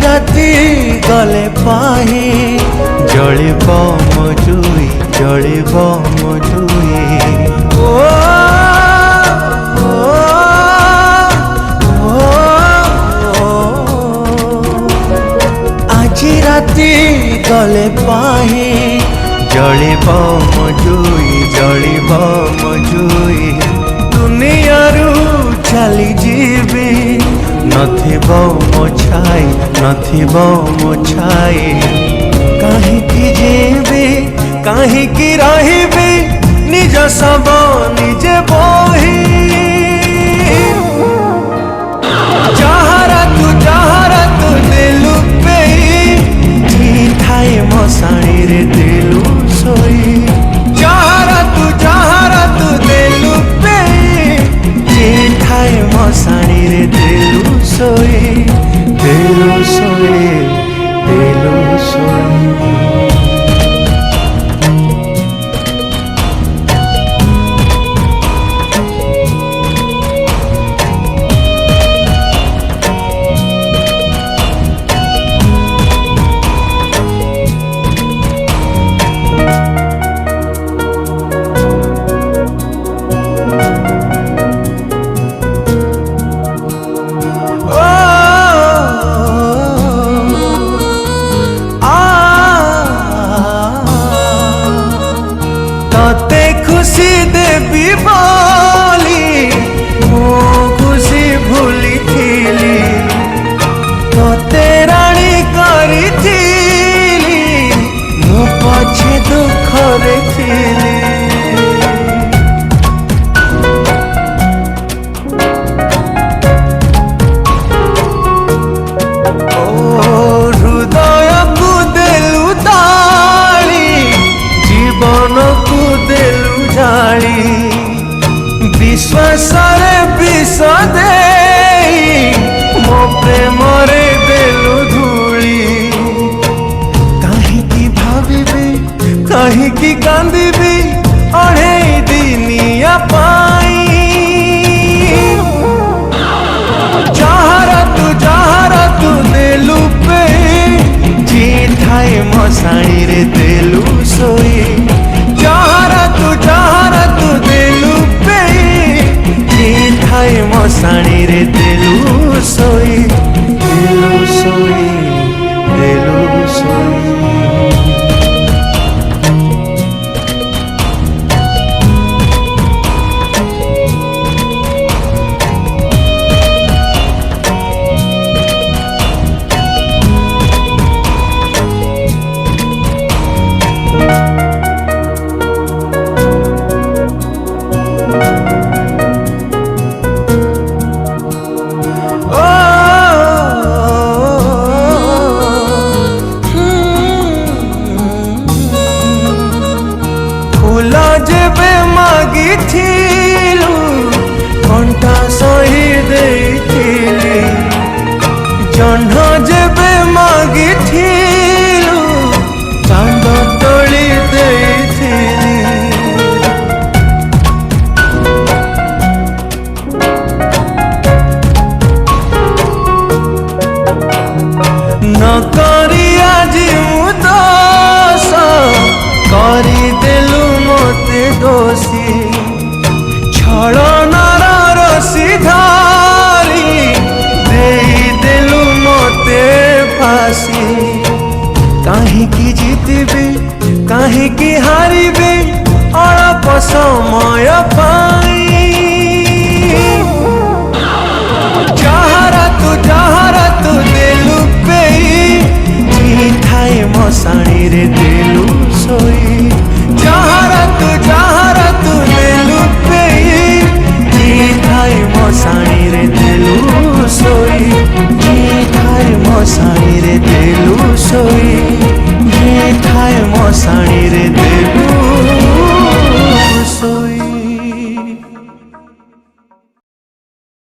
राति गले पाही जलिब मजुई जलिब मजुई ओ आज राति गले पाही जलिब मजुई जलिब मजुई दुनियारू चली जीवी नथिब मो छाई नथिब मो छाई काहीकि जीवी काहीकि रहिबी निज सब निजे बोही जहारा तू दिलु पेई ठाई मशाणी रे दिलु सोई जहारा तू दिलु पेई ठाई मशाणी रे दिलु सोई दिलु सोई दिलु सोई तते खुशी देवी बोली मो खुशी भूली थीली तते राणी करी थीली मो पछे दुख रे थीली हृदय को देलु ताली जीवन को देलु जाली विश्वास रे विष देई मो प्रेम रे देलु धूली काहीकि भाबिबी काहीकि कांदिबी अढ़ेई दिनिया पाई जहारा तू देलु पे ठाई मशाणी रे दिलु सोई जहारा तू दिलु पे ठाई मशाणी रे दिलु सोई दिलु सोई दिलु सोई जेबे मागी थिलु कंटा सही देइथिली जह्न जेबे मागी थिलु चांद तोली देइथिली न करी आज मुदस करी देलु मते दोषी छलनार रसी धारी देई देलु मते फांसी काहीकि जीतबी काहीकि हारिबी अल्प समय